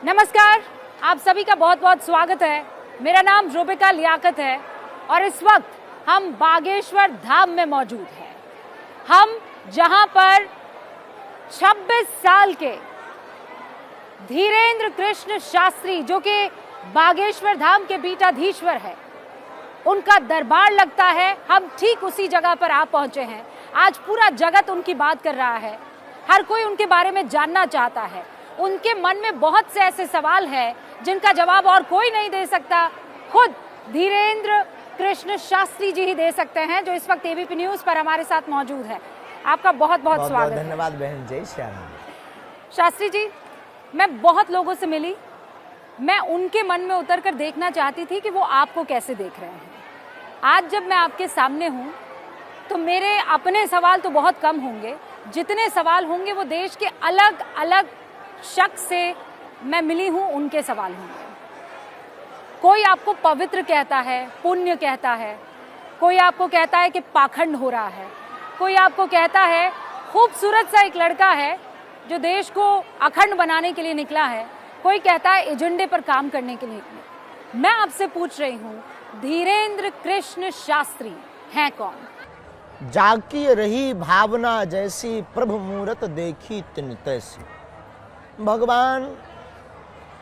नमस्कार, आप सभी का बहुत बहुत स्वागत है। मेरा नाम रूबिका लियाकत है और इस वक्त हम बागेश्वर धाम में मौजूद हैं। हम जहां पर 26 साल के धीरेन्द्र कृष्ण शास्त्री, जो कि बागेश्वर धाम के पीठाधीश्वर है, उनका दरबार लगता है। हम ठीक उसी जगह पर आ पहुंचे हैं। आज पूरा जगत उनकी बात कर रहा है, हर कोई उनके बारे में जानना चाहता है। उनके मन में बहुत से ऐसे सवाल हैं जिनका जवाब और कोई नहीं दे सकता, खुद धीरेन्द्र कृष्ण शास्त्री जी ही दे सकते हैं, जो इस वक्त एबीपी न्यूज़ पर हमारे साथ मौजूद है। आपका बहुत बहुत स्वागत है। धन्यवाद बहन। जय श्री राम। शास्त्री जी, मैं बहुत लोगों से मिली, मैं उनके मन में उतर कर देखना चाहती थी कि वो आपको कैसे देख रहे हैं। आज जब मैं आपके सामने हूँ तो मेरे अपने सवाल तो बहुत कम होंगे, जितने सवाल होंगे वो देश के अलग अलग शख्स से मैं मिली हूँ, उनके सवाल होंगे। कोई आपको पवित्र कहता है, पुण्य कहता है, कोई आपको कहता है कि पाखंड हो रहा है, कोई आपको कहता है खूबसूरत सा एक लड़का है जो देश को अखंड बनाने के लिए निकला है, कोई कहता है एजेंडे पर काम करने के लिए निकले। मैं आपसे पूछ रही हूँ, धीरेन्द्र कृष्ण शास्त्री हैं कौन? जाकी रही भावना जैसी, प्रभु मूरत देखी तिन तैसी। भगवान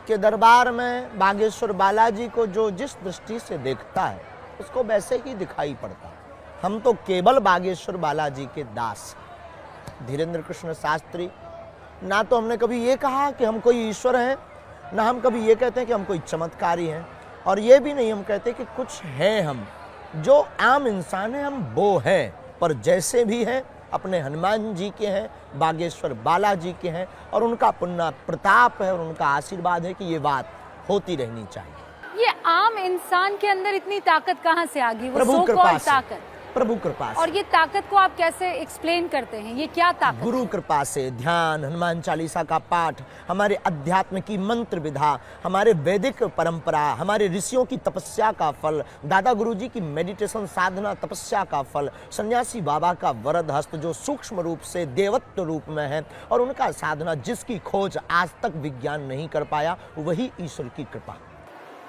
के दरबार में बागेश्वर बालाजी को जो जिस दृष्टि से देखता है उसको वैसे ही दिखाई पड़ता है। हम तो केवल बागेश्वर बालाजी के दास। धीरेन्द्र कृष्ण शास्त्री, ना तो हमने कभी ये कहा कि हम कोई ईश्वर हैं, ना हम कभी ये कहते हैं कि हम कोई चमत्कारी हैं, और ये भी नहीं हम कहते कि कुछ हैं। हम जो आम इंसान हैं हम वो हैं, पर जैसे भी हैं अपने हनुमान जी के हैं, बागेश्वर बालाजी के हैं, और उनका पुण्य प्रताप है और उनका आशीर्वाद है कि ये बात होती रहनी चाहिए। ये आम इंसान के अंदर इतनी ताकत कहाँ से आ गई? वो प्रभु सो कृपा कॉल्ड से। ताकत। प्रभु कृपा से। और ये ताकत को आप कैसे एक्सप्लेन करते हैं? ये क्या ताकत? गुरु कृपा से। ध्यान, हनुमान चालीसा का पाठ, हमारे अध्यात्म की मंत्र विधा, हमारे वैदिक परंपरा, हमारे ऋषियों की तपस्या का फल, दादा गुरुजी की मेडिटेशन साधना तपस्या का फल, सन्यासी बाबा का वरद हस्त जो सूक्ष्म रूप से देवत्व रूप में है, और उनका साधना जिसकी खोज आज तक विज्ञान नहीं कर पाया, वही ईश्वर की कृपा।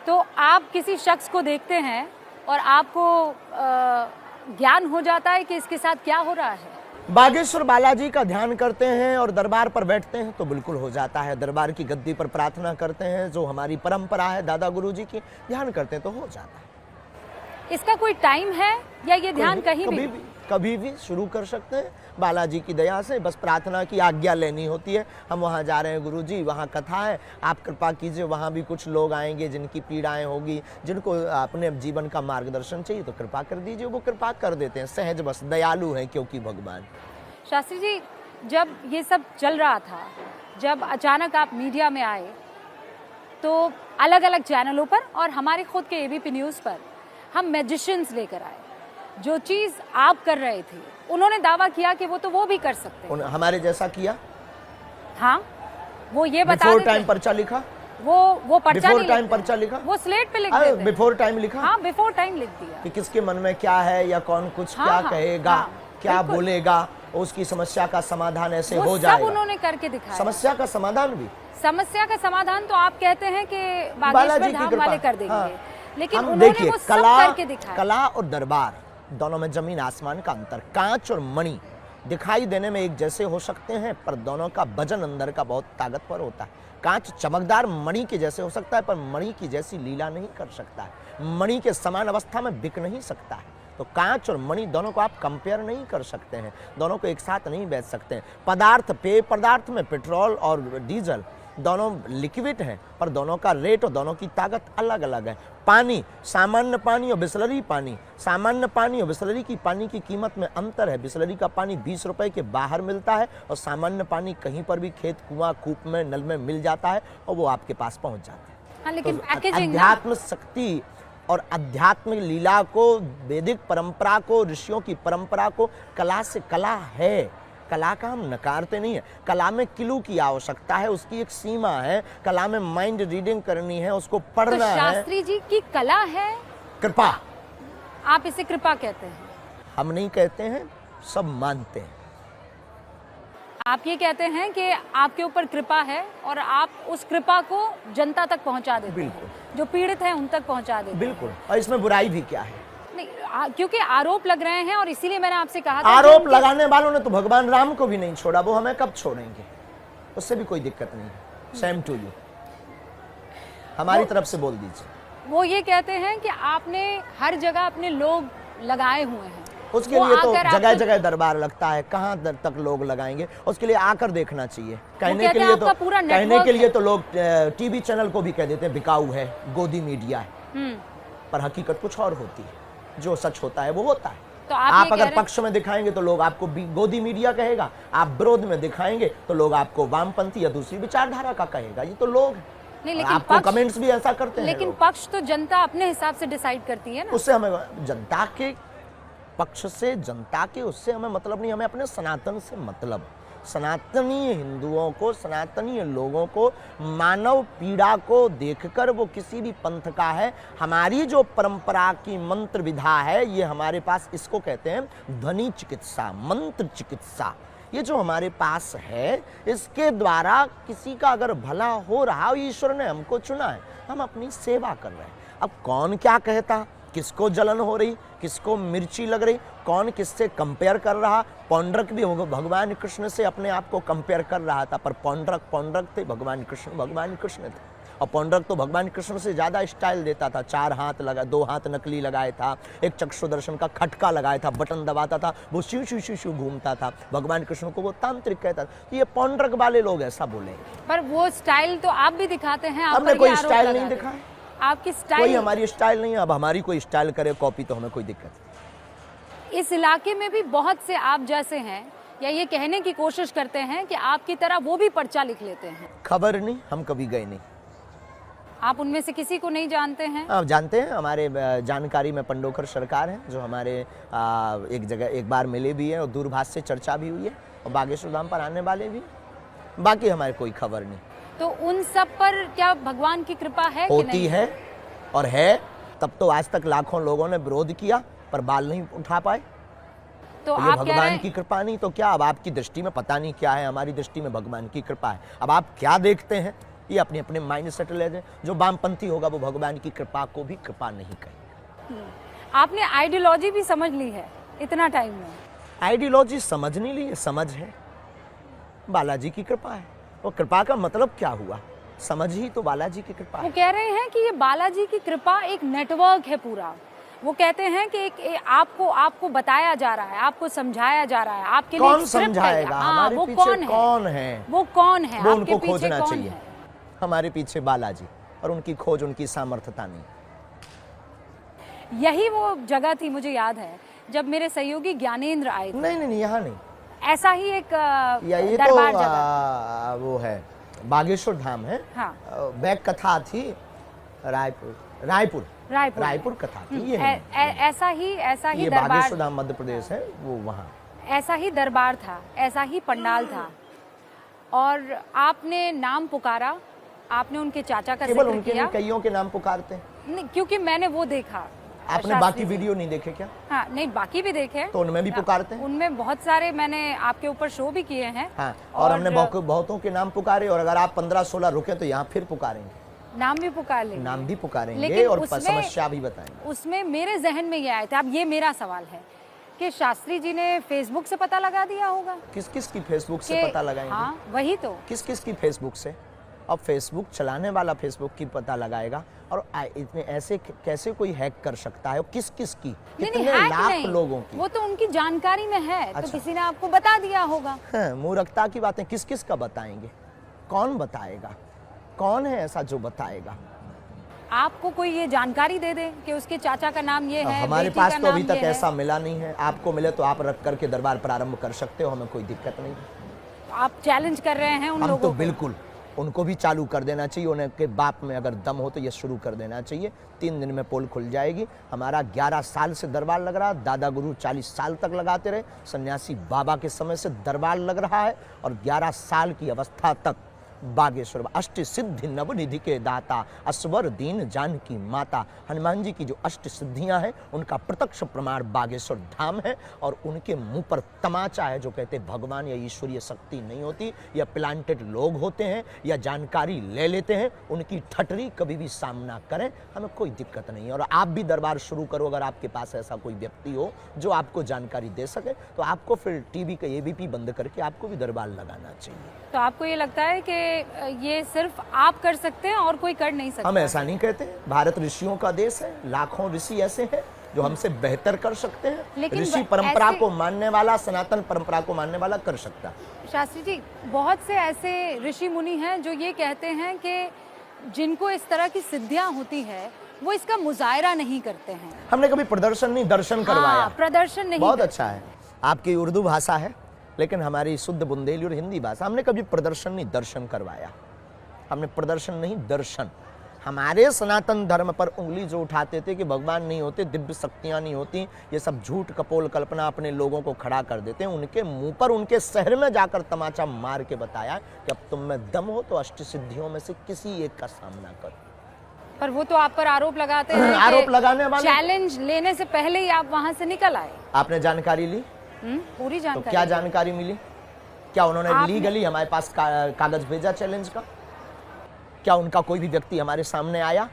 तो आप किसी शख्स को देखते हैं और आपको ज्ञान हो जाता है कि इसके साथ क्या हो रहा है? बागेश्वर बालाजी का ध्यान करते हैं और दरबार पर बैठते हैं तो बिल्कुल हो जाता है। दरबार की गद्दी पर प्रार्थना करते हैं, जो हमारी परंपरा है दादा गुरुजी की, ध्यान करते हैं तो हो जाता है। इसका कोई टाइम है या ये ध्यान कभी भी शुरू कर सकते हैं। बालाजी की दया से बस प्रार्थना की आज्ञा लेनी होती है। हम वहाँ जा रहे हैं गुरुजी, वहाँ कथा है, आप कृपा कीजिए, वहाँ भी कुछ लोग आएंगे जिनकी पीड़ाएं होगी, जिनको अपने जीवन का मार्गदर्शन चाहिए, तो कृपा कर दीजिए। वो कृपा कर देते हैं, सहज बस, दयालु हैं क्योंकि भगवान। शास्त्री जी, जब ये सब चल रहा था, जब अचानक आप मीडिया में आए, तो अलग अलग चैनलों पर और हमारे खुद के एबीपी न्यूज़ पर हम मैजिशियंस लेकर आए। जो चीज़ आप कर रहे थे, उन्होंने दावा किया कि वो भी कर सकते हैं। हमारे जैसा किया। हाँ, वो ये बता बिफोर टाइम पर्चा लिखा। वो पर्चा नहीं टाइम पर्चा लिखा, वो स्लेट पे लिख देते। बिफोर टाइम लिखा। हाँ, बिफोर टाइम लिख दिया कि किसके मन में क्या है, या कौन कुछ क्या कहेगा, क्या बोलेगा, उसकी समस्या का समाधान ऐसे हो जाएगा। सब उन्होंने करके दिखाया। समस्या का समाधान भी। समस्या का समाधान तो आप कहते हैं कि बागेश्वर धाम वाले कर देंगे। हाँ। लेकिन हम उन्होंने देखिए, वो सब करके दिखाया। कला और दरबार दोनों में जमीन आसमान का अंतर। कांच और मणि दिखाई देने में एक जैसे हो सकते हैं, पर दोनों का वजन अंदर का बहुत ताकतवर होता है। कांच चमकदार मणि के जैसे हो सकता है, पर मणि की जैसी लीला नहीं कर सकता है। मणि के समान अवस्था में बिक नहीं सकता है। तो कांच और मणि दोनों को आप कंपेयर नहीं कर सकते हैं, दोनों को एक साथ नहीं बेच सकते हैं। पदार्थ, पेय पदार्थ में पेट्रोल और डीजल दोनों लिक्विड हैं, पर दोनों का रेट और दोनों की ताकत अलग अलग है। पानी, सामान्य पानी और बिसलरी पानी, सामान्य पानी और बिसलरी की पानी की कीमत में अंतर है। बिसलरी का पानी 20 रुपए के बाहर मिलता है, और सामान्य पानी कहीं पर भी खेत, कुआं, कूप में, नल में मिल जाता है, और वो आपके पास पहुंच जाता है। हाँ, लेकिन तो अध्यात्म शक्ति और आध्यात्मिक लीला को, वैदिक परंपरा को, ऋषियों की परंपरा को, कला से, कला है, कला का हम नकारते नहीं है। कला में क्लू की आवश्यकता है, उसकी एक सीमा है। कला में माइंड रीडिंग करनी है, उसको पढ़ना है। शास्त्री जी की कला है कृपा। आप इसे कृपा कहते हैं? हम नहीं कहते हैं, सब मानते हैं। आप ये कहते हैं कि आपके ऊपर कृपा है और आप उस कृपा को जनता तक पहुंचा देते हैं, बिल्कुल। जो पीड़ित है उन तक पहुंचा देते हैं। बिल्कुल, और इसमें बुराई भी क्या है? नहीं, क्योंकि आरोप लग रहे हैं और इसीलिए मैंने आपसे कहा था आरोप लगाने वालों ने तो भगवान राम को भी नहीं छोड़ा, वो हमें कब छोड़ेंगे? उससे भी कोई दिक्कत नहीं है। सेम टू यू, हमारी तरफ से बोल दीजिए। वो ये कहते हैं कि आपने हर जगह अपने लोग लगाए हुए हैं, उसके लिए तो जगह जगह दरबार लगता है, कहाँ तक लोग लगाएंगे? उसके लिए आकर देखना चाहिए। कहने के लिए तो लोग टीवी चैनल को भी कह देते हैं बिकाऊ है, गोदी मीडिया है, पर हकीकत कुछ और होती है। जो सच होता है वो होता है। तो आप अगर पक्ष में दिखाएंगे तो लोग आपको गोदी मीडिया कहेगा, आप विरोध में दिखाएंगे तो लोग आपको वामपंथी या दूसरी विचारधारा का कहेगा। ये तो लोग नहीं, लेकिन आपको कमेंट्स भी ऐसा करते हैं। लेकिन पक्ष तो जनता अपने हिसाब से डिसाइड करती है ना। उससे हमें जनता के पक्ष से, जनता के उससे हमें मतलब नहीं, हमें अपने सनातन से मतलब। सनातनीय हिंदुओं को, सनातनीय लोगों को, मानव पीड़ा को देखकर वो किसी भी पंथ का है। हमारी जो परंपरा की मंत्र विधा है, ये हमारे पास इसको कहते हैं ध्वनि चिकित्सा, मंत्र चिकित्सा। ये जो हमारे पास है, इसके द्वारा किसी का अगर भला हो रहा, ईश्वर ने हमको चुना है, हम अपनी सेवा कर रहे हैं। अब कौन क्या कहता, किसको जलन हो रही, किसको मिर्ची लग रही, कौन किससे कंपेयर कर रहा। पौंड्रक भी भगवान कृष्ण से अपने आप को कंपेयर कर रहा था, पर पौंड्रक थे, भगवान कृष्ण थे। और पौंड्रक तो भगवान कृष्ण से ज्यादा स्टाइल देता था। 4 हाथ लगा, 2 हाथ नकली लगाया था, एक चक्षुदर्शन का खटका लगाया था, बटन दबाता था, वो शिव शिव शिव शिव घूमता था। भगवान कृष्ण को वो तांत्रिक कहता था। तो ये पौंड्रक वाले लोग ऐसा बोलेंगे। पर वो स्टाइल तो आप भी दिखाते हैं। हमने कोई स्टाइल नहीं दिखा, आपकी स्टाइल कोई हमारी स्टाइल नहीं है। अब हमारी कोई स्टाइल करे कॉपी तो हमें कोई दिक्कत नहीं। इस इलाके में भी बहुत से आप जैसे हैं, या ये कहने की कोशिश करते हैं कि आपकी तरह वो भी पर्चा लिख लेते हैं। खबर नहीं, हम कभी गए नहीं। आप उनमें से किसी को नहीं जानते हैं? आप जानते हैं, हमारे जानकारी में पंडोकर सरकार है, जो हमारे एक जगह एक बार मिले भी है और दूरभाष से चर्चा भी हुई है, और बागेश्वर धाम पर आने वाले भी। बाकी हमारे कोई खबर नहीं। तो उन सब पर क्या भगवान की कृपा है होती कि नहीं? है, और है। तब तो आज तक लाखों लोगों ने विरोध किया पर बाल नहीं उठा पाए। तो ये आप भगवान की कृपा नहीं तो क्या? अब आपकी दृष्टि में पता नहीं क्या है, हमारी दृष्टि में भगवान की कृपा है। अब आप क्या देखते हैं, ये अपने अपने माइंड सेट ले जाए। जो वामपंथी होगा वो भगवान की कृपा को भी कृपा नहीं कहेगा। आपने आइडियोलॉजी भी समझ ली है इतना टाइम में? आइडियोलॉजी समझ नहीं ली है, समझ है। बालाजी की कृपा है। वो कृपा का मतलब क्या हुआ? समझ ही तो बालाजी की कृपा है। वो कह रहे हैं कि ये बालाजी की कृपा एक नेटवर्क है पूरा। वो कहते हैं कि आपको बताया जा रहा है, आपको समझाया जा रहा है, आपके लिए कौन समझाएगा? हमारे वो पीछे कौन है? वो कौन है? वो आपके उनको खोजना कौन चाहिए। है? हमारे पीछे बालाजी, और उनकी खोज उनकी सामर्थ्यता नहीं। यही वो जगह थी, मुझे याद है, जब मेरे सहयोगी ज्ञानेंद्र आए थे। नहीं, यहाँ नहीं। ऐसा ही एक ये दरबार तो जगह वो है, बागेश्वर धाम है। हाँ। बैक कथा थी रायपुर कथा थी। ये ऐसा ही ये दरबार, बागेश्वर धाम मध्य प्रदेश है, वो वहाँ ऐसा ही दरबार था, ऐसा ही पंडाल था। और आपने नाम पुकारा, आपने उनके चाचा का केवल जिक्र उनके किया। नहीं, कईयों के नाम पुकारते हैं। नहीं, क्योंकि मैंने वो देखा। आपने बाकी वीडियो नहीं देखे क्या? हाँ, नहीं, बाकी भी देखे। तो उनमें भी पुकारते हैं। उनमें बहुत सारे मैंने आपके ऊपर शो भी किए हैं। हाँ, और हमने बहुतों के नाम पुकारे, और अगर आप 15-16 रुके तो यहाँ फिर पुकारेंगे, नाम भी पुकार लेंगे, नाम भी पुकारेंगे और समस्या भी बताएंगे। उसमें मेरे जहन में ये आया था, अब ये मेरा सवाल है कि शास्त्री जी ने फेसबुक से पता लगा दिया होगा। किस किस की फेसबुक से पता लगाएंगे? हाँ, वही तो, किस किस की फेसबुक से? अब फेसबुक चलाने वाला फेसबुक की पता लगाएगा, और इतने ऐसे कैसे कोई हैक कर सकता है? किस किस की, कितने लाख लोगों की? वो तो उनकी जानकारी में है। अच्छा। तो किसी ने आपको बता दिया होगा। हाँ, मूर्खता की बातें किस किस का बताएंगे? कौन बताएगा? कौन है ऐसा जो बताएगा? आपको कोई ये जानकारी दे दे कि उसके चाचा का नाम ये है, हमारे बेटी पास का तो अभी नाम तक ये ऐसा मिला नहीं है। आपको मिले तो आप रख करके दरबार प्रारंभ कर सकते हो, हमें कोई दिक्कत नहीं। आप चैलेंज कर रहे हैं उन हम लोगों तो को? बिल्कुल, उनको भी चालू कर देना चाहिए। उनके बाप में अगर दम हो तो ये शुरू कर देना चाहिए। 3 दिन में पोल खुल जाएगी। हमारा 11 साल से दरबार लग रहा, दादा गुरु 40 साल तक लगाते रहे, सन्यासी बाबा के समय से दरबार लग रहा है, और 11 साल की अवस्था तक बागेश्वर, अष्ट सिद्धि नवनिधि के दाता, असवर दीन जानकी माता। हनुमान जी की जो अष्ट सिद्धियां हैं उनका प्रत्यक्ष प्रमाण बागेश्वर धाम है। और उनके मुंह पर तमाचा है जो कहते हैं भगवान या ईश्वरीय शक्ति नहीं होती, या प्लांटेड लोग होते हैं या जानकारी ले लेते हैं। उनकी ठटरी कभी भी सामना करें, हमें कोई दिक्कत नहीं है। और आप भी दरबार शुरू करो, अगर आपके पास ऐसा कोई व्यक्ति हो जो आपको जानकारी दे सके, तो आपको फिर टीवी का एबीपी बंद करके आपको भी दरबार लगाना चाहिए। तो आपको ये लगता है कि ये सिर्फ आप कर सकते हैं और कोई कर नहीं सकता? हम ऐसा नहीं कहते। भारत ऋषियों का देश है, लाखों ऋषि ऐसे हैं जो हमसे बेहतर कर सकते हैं। लेकिन ऋषि परंपरा को मानने वाला, सनातन परंपरा को मानने वाला कर सकता है। शास्त्री जी, बहुत से ऐसे ऋषि मुनि हैं जो ये कहते हैं कि जिनको इस तरह की सिद्धियां होती है वो इसका मुजाहिरा नहीं करते हैं। हमने कभी प्रदर्शन नहीं, दर्शन करवाया। प्रदर्शन नहीं बहुत अच्छा है। आपकी उर्दू भाषा है, लेकिन हमारी शुद्ध बुंदेली और हिंदी भाषा। हमने कभी प्रदर्शन नहीं, दर्शन करवाया। हमने प्रदर्शन नहीं, दर्शन। हमारे सनातन धर्म पर उंगली जो उठाते थे कि भगवान नहीं होते, दिव्य शक्तियां नहीं होती, ये सब झूठ कपोल कल्पना अपने लोगों को खड़ा कर देते हैं, उनके मुंह पर उनके शहर में जाकर तमाचा मार के बताया कि अब तुम में दम हो तो अष्ट सिद्धियों में से किसी एक का सामना करो। पर वो तो आप पर आरोप लगाते हैं। आरोप लगाने वाले, चैलेंज लेने से पहले ही आप वहां से निकल आए। आपने जानकारी ली? पूरी तो जानकारी। क्या जानकारी मिली? क्या उन्होंने लीगली हमारे पास कागज भेजा चैलेंज का? क्या उनका कोई भी व्यक्ति हमारे सामने आया?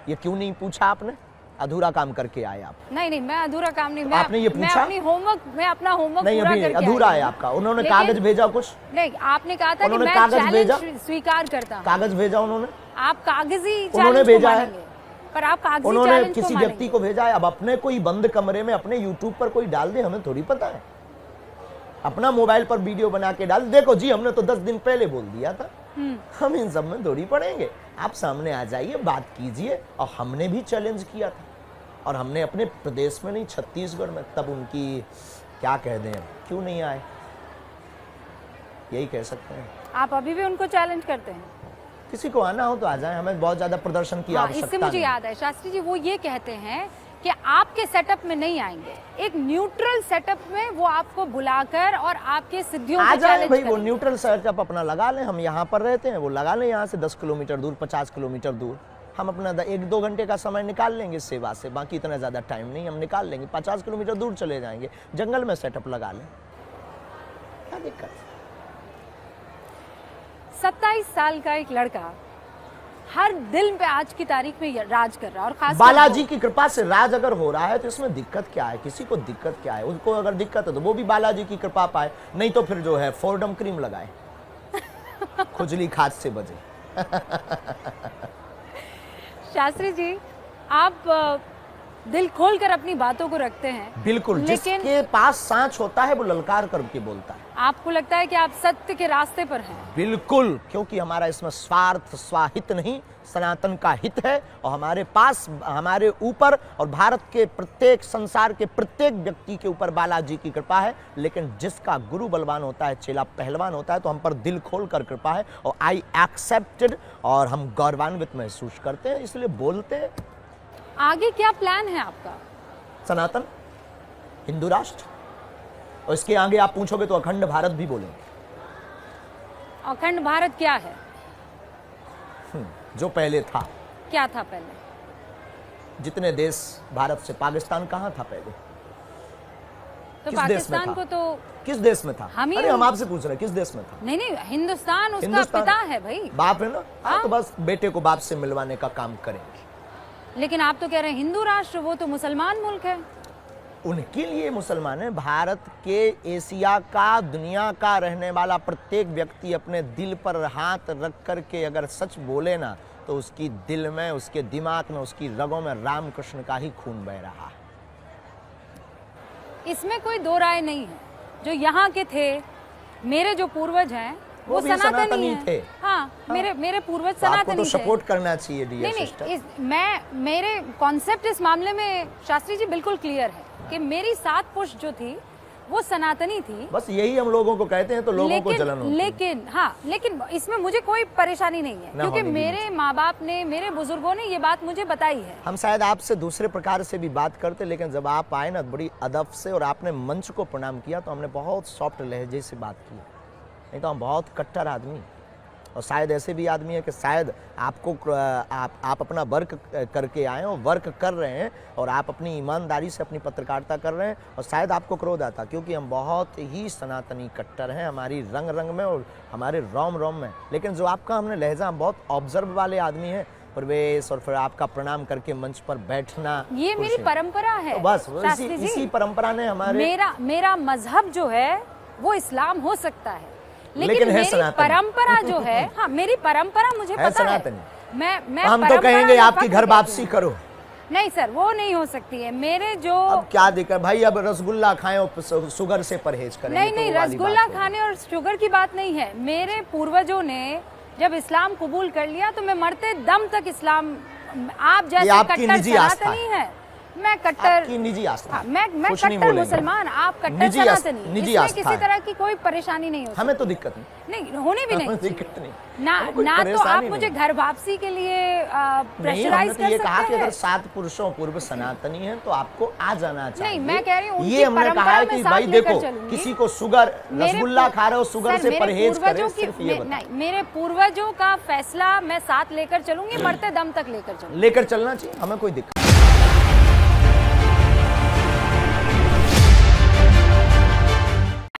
ये क्यों नहीं पूछा आपने? अधूरा काम करके आए आप। नहीं, मैं अधूरा काम नहीं। आपने ये पूछा? मैं अपना होमवर्क नहीं, पूरा अभी करके अधूरा है आपका। उन्होंने कागज भेजा कुछ? नहीं, आपने कहा था कि उन्होंने मैं कागज भेजा? चैलेंज स्वीकार करता हूं। कागज भेजा उन्होंने? आप कागजी उन्होंने चैलेंज भेजा को है? मानेंगे, पर आप कागजी उन्होंने चैलेंज को किसी मानेंगे। व्यक्ति को भेजा है? अब अपने कोई बंद कमरे में अपने यूट्यूब पर कोई डाल दे, हमें थोड़ी पता है। अपना मोबाइल पर वीडियो बना के डाल, देखो जी हमने तो 10 दिन पहले बोल दिया था। हम इन सब में थोड़ी पड़ेंगे। आप सामने आ जाइए, बात कीजिए। और हमने भी चैलेंज किया था, और हमने अपने प्रदेश में नहीं, छत्तीसगढ़ में। तब उनकी क्या कह दें, क्यों नहीं आए, यही कह सकते हैं। आप अभी भी उनको चैलेंज करते हैं? किसी को आना हो तो आ जाए, हमें बहुत ज्यादा प्रदर्शन की आवश्यकता इससे मुझे नहीं। याद है शास्त्री जी, वो ये कहते हैं कि आपके सेटअप में नहीं आएंगे, एक न्यूट्रल सेटअप में वो आपको बुलाकर और आपके सिद्धियों आ को जाए चैलेंज भाई। वो करेंगे। न्यूट्रल सेटअप अपना लगा लें, हम यहाँ पर रहते हैं, वो लगा लें यहाँ से 10 किलोमीटर दूर, 50 किलोमीटर दूर। हम अपना 1-2 घंटे का समय निकाल लेंगे सेवा से, बाकी इतना ज्यादा टाइम नहीं, हम निकाल लेंगे। 50 किलोमीटर दूर चले जाएंगे, जंगल में सेटअप लगा लें, क्या दिक्कत है? 27 साल का एक लड़का हर दिल पे आज की तारीख में राज कर रहा है, और खास बालाजी की कृपा से राज अगर हो रहा है तो इसमें दिक्कत क्या है? किसी को दिक्कत क्या है? उसको अगर दिक्कत है तो वो भी बालाजी की कृपा पाए, नहीं तो फिर जो है फोर्डम क्रीम लगाए, खुजली खाज से बचे। शास्त्री जी, आप दिल खोलकर अपनी बातों को रखते हैं। बिल्कुल, जिसके पास सांच होता है वो ललकार करके बोलता है। आपको लगता है कि आप सत्य के रास्ते पर हैं? बिल्कुल, क्योंकि हमारा इसमें स्वार्थ स्वाहित नहीं, सनातन का हित है। और हमारे पास, हमारे ऊपर और भारत के प्रत्येक, संसार के प्रत्येक व्यक्ति के ऊपर बालाजी की कृपा है। लेकिन जिसका गुरु बलवान होता है, चेला पहलवान होता है, तो हम पर दिल खोल कर कृपा है। और आई एक्सेप्टेड, और हम गौरवान्वित महसूस करते हैं, इसलिए बोलते हैं। आगे क्या प्लान है आपका? सनातन, हिंदू राष्ट्र, और इसके आगे आप पूछोगे तो अखंड भारत भी बोलेंगे। अखंड भारत क्या है? जो पहले था। क्या था पहले? जितने देश भारत से, पाकिस्तान कहाँ था पहले? तो किस देश में पाकिस्तान था? को तो किस देश में था? हम ही अरे हम आपसे पूछ रहे हैं, किस देश में था? नहीं, हिंदुस्तान उसका हिंदुस्तान पिता है भाई, बाप है ना। हाँ, तो बस बेटे को बाप से मिलवाने का काम करेंगे। लेकिन आप तो कह रहे हैं हिंदू राष्ट्र, वो तो मुसलमान मुल्क है। उनके लिए मुसलमान है। भारत के, एशिया का, दुनिया का रहने वाला प्रत्येक व्यक्ति अपने दिल पर हाथ रख करके अगर सच बोले ना, तो उसकी दिल में, उसके दिमाग में, उसकी रगों में रामकृष्ण का ही खून बह रहा है। इसमें कोई दो राय नहीं है। जो यहाँ के थे, मेरे जो पूर्वज हैं, वो भी सनातनी हैं। थे। हाँ, मेरे पूर्वज तो आपको सनातनी तो थे। सपोर्ट करना चाहिए डियर नहीं, सिस्टर। मेरे कॉन्सेप्ट इस मामले में शास्त्री जी बिल्कुल क्लियर है कि मेरी 7 पुश्त जो थी वो सनातनी थी। बस यही हम लोगों को कहते हैं तो लोगों को जलन होती है। लेकिन इसमें मुझे कोई परेशानी नहीं है, क्योंकि मेरे माँ बाप ने, मेरे बुजुर्गों ने ये बात मुझे बताई है। हम शायद आपसे दूसरे प्रकार से भी बात करते, लेकिन जब आप आए ना बड़ी अदब से और आपने मंच को प्रणाम किया, तो हमने बहुत सॉफ्ट लहजे से बात की। नहीं तो हम बहुत कट्टर आदमी, और शायद ऐसे भी आदमी है कि शायद आपको आप अपना वर्क करके आए हो, वर्क कर रहे हैं और आप अपनी ईमानदारी से अपनी पत्रकारिता कर रहे हैं और शायद आपको क्रोध आता, क्योंकि हम बहुत ही सनातनी कट्टर हैं, हमारी रंग रंग में और हमारे रोम रोम में। लेकिन जो आपका हमने लहजा, हम बहुत ऑब्जर्व वाले आदमी हैं, प्रवेश और फिर आपका प्रणाम करके मंच पर बैठना, ये मेरी परंपरा है। तो बस शास्त्री जी, इसी परंपरा ने हमारे मेरा मजहब जो है वो इस्लाम हो सकता है, लेकिन है मेरी सनातनी। परंपरा जो है, हाँ मेरी परंपरा मुझे है पता है। सनातनी। मैं हम तो परंपरा कहेंगे में आपकी फख्र घर करती वापसी हूँ। करो। नहीं सर, वो नहीं हो सकती है। मेरे जो अब क्या दिक्कत भाई, अब रसगुल्ला खाएं और शुगर से परहेज करें। नहीं नहीं, रसगुल्ला खाने और शुगर की बात नहीं है। मेरे पूर्वजों ने जब इस्लाम कबूल कर लिया तो मैं मरते दम तक इस्लाम, आप जैसे आपकी कट्टर निजी आस्था सनातनी है। है, मैं कट्टर, आपकी निजी आस्था, हाँ, मैं कुछ नहीं कट्टर बोलेंगे। मुसलमान, आप कट्टर निजी सनातनी, निजी इसमें आस्था किसी है। तरह की कोई परेशानी नहीं हो सकती। हमें तो दिक्कत नहीं, होने भी नहीं हमें चाहिए। दिक्कत नहीं, ना हमें कोई ना तो परेशानी आप नहीं। मुझे घर वापसी के लिए नहीं, प्रेशराइज हमने तो कर ये कहा सकते कि अगर हैं। 7 पुरुषों पूर्व सनातनी हैं तो आपको आ जाना चाहिए। नहीं, मैं कह रही हूँ उनकी ये हमने कहा परंपरा है में कि साथ भाई लेकर देखो, चलूंगी। किसी को शुगर, मेरे रसगुल्ला पू- खा रहे हो, शुगर सर, से मेरे परहेज पूर्वजों करें, की- सिर्फ ये बताओ। नहीं, मेरे पूर्वजों का फैसला मैं साथ लेकर चलूंगी, मरते दम तक लेकर चलूंगी। लेकर चलना चाहिए, हमें कोई दिक्कत।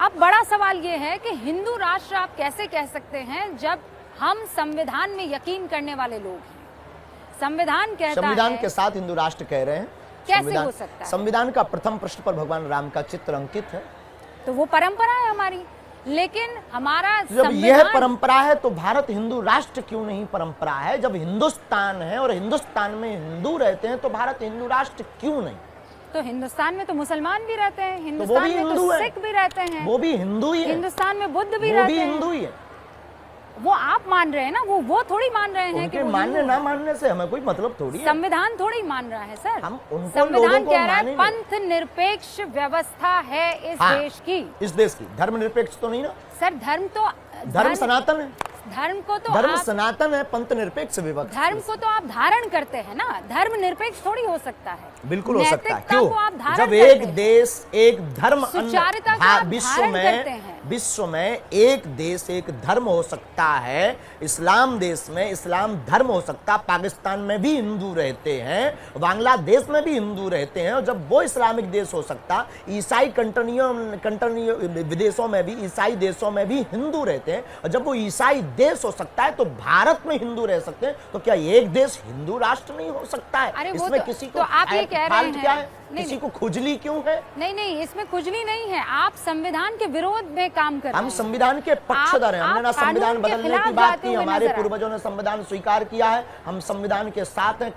अब बड़ा सवाल ये है कि हिंदू राष्ट्र आप कैसे कह सकते हैं जब हम संविधान में यकीन करने वाले लोग हैं। संविधान कहता संविधान है, के साथ हिंदू राष्ट्र कह रहे हैं। कैसे संविधान- हो सकता है? संविधान का प्रथम पृष्ठ पर भगवान राम का चित्र अंकित है। तो वो परंपरा है हमारी, लेकिन हमारा जब यह संविधान, परंपरा है तो भारत हिंदू राष्ट्र क्यों नहीं परंपरा है? जब हिंदुस्तान है और हिंदुस्तान में हिंदू रहते हैं तो भारत हिंदू राष्ट्र क्यों नहीं? तो हिंदुस्तान में तो मुसलमान भी रहते हैं, तो वो हिंदुस्तान भी में हिंदू तो है, सिख भी रहते हैं, वो भी हिंदू ही है, हिंदुस्तान में बुद्ध भी वो रहते भी हैं। हिंदू ही है। वो आप मान रहे हैं ना, वो थोड़ी मान रहे हैं कि उनके वो मानने हिंदू ना है। मानने से हमें कोई मतलब थोड़ी है। संविधान थोड़ी मान रहा है सर, हम उनको लोगों संविधान को कह रहा है मानेंगे। पंथ निरपेक्ष व्यवस्था है इस हाँ, देश की। इस देश की धर्मनिरपेक्ष तो नहीं ना, सर धर्म तो धर्म सनातन है, धर्म को तो धर्म आप सनातन है, पंथ निरपेक्ष विभक्त। धर्म को तो आप धारण करते हैं ना, धर्म निरपेक्ष थोड़ी हो सकता है। बिल्कुल हो सकता है। नैतिकता को आप क्यों? धारण जब करते एक हैं। देश एक धर्म सुचारुता को आप धारण करते हैं। विश्व में एक देश एक धर्म हो सकता है। इस्लाम देश में इस्लाम धर्म हो सकता, पाकिस्तान में भी हिंदू रहते हैं, बांग्लादेश में भी हिंदू रहते हैं, और जब वो इस्लामिक देश हो सकता, ईसाई कंट्रियों विदेशों में भी, ईसाई देशों में भी हिंदू रहते हैं, और जब वो ईसाई देश हो सकता है तो भारत में हिंदू रह सकते हैं, तो क्या एक देश हिंदू राष्ट्र नहीं हो सकता है? अरे वो इसमें तो- किसी को तो आप ये कह रहे फाल्ट हैं। क्या है? नहीं, किसी को खुजली क्यों है? नहीं नहीं, इसमें खुजली नहीं है। आप संविधान के विरोध में काम कर रहे हम हैं। संविधान के पक्षधर हैं। हमने ना आप संविधान कानून के बदलने की खिलाफ बात जाते की, हुए हमारे नजर आए। पूर्वजों ने संविधान स्वीकार किया है, हम संविधान के साथ हैं।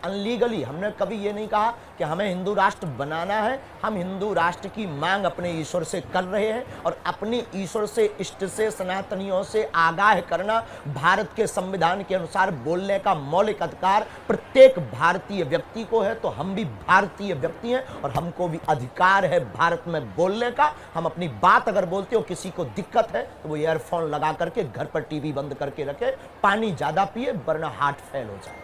अनलीगली हमने कभी ये नहीं कहा कि हमें हिंदू राष्ट्र बनाना है। हम हिंदू राष्ट्र की मांग अपने ईश्वर से कर रहे हैं, और अपने ईश्वर से, इष्ट से, सनातनियों से आगाह करना भारत के संविधान के अनुसार बोलने का मौलिक अधिकार प्रत्येक भारतीय व्यक्ति को है। तो हम भी भारतीय व्यक्ति हैं और हमको भी अधिकार है भारत में बोलने का। हम अपनी बात अगर बोलते हो, किसी को दिक्कत है तो वो ईयरफोन लगा करके घर पर टीवी बंद करके रखे, पानी ज्यादा पिए, वरना हार्ट फेल हो जाए।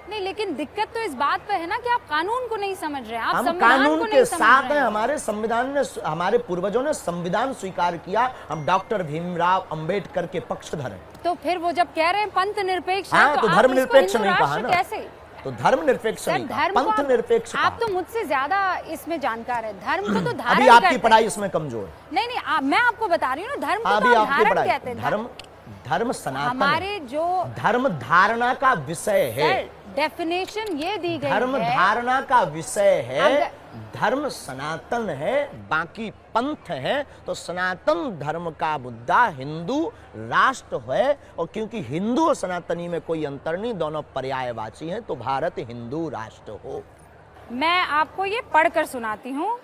नहीं, लेकिन दिक्कत तो इस बात पे है ना कि आप कानून को नहीं समझ रहे हैं, आप हम संविधान कानून को के नहीं समझ साथ रहे हैं। हैं। हमारे संविधान ने, हमारे पूर्वजों ने संविधान स्वीकार किया। हम डॉक्टर भीमराव अंबेडकर के पक्षधर हैं। तो फिर वो जब कह रहे हैं पंथ निरपेक्ष हाँ, है, तो आप धर्मनिरपेक्ष इसको नहीं हिंदू कहा राष्ट्र ना। कैसे? तो धर्मनिरपेक्ष सर नहीं कहा, धर्म को पंथ आप- निरपेक्ष आप कहा। तो मुझसे ज्यादा इसमें जानकार है। धर्म को तो धारण अभी आपकी करते पढ़ाई हैं। इसमें कमजोर है। नहीं नहीं, मैं आपको बता रही हूँ ना, धर्म को अभी तो आप आपकी धारण पढ़ाई, कहते हैं। धर्म सनातन है। हमारे जो धर्म धारणा का विषय है। डेफिनेशन ये दी गई धर्म है, धारणा का विषय है। अगर- धर्म सनातन है, बाकी पंथ है। तो सनातन धर्म का मुद्दा हिंदू राष्ट्र है, और क्योंकि हिंदू और सनातनी में कोई अंतर नहीं, दोनों पर्यायवाची हैं, तो भारत हिंदू राष्ट्र हो। मैं आपको ये पढ़कर सुनाती हूँ।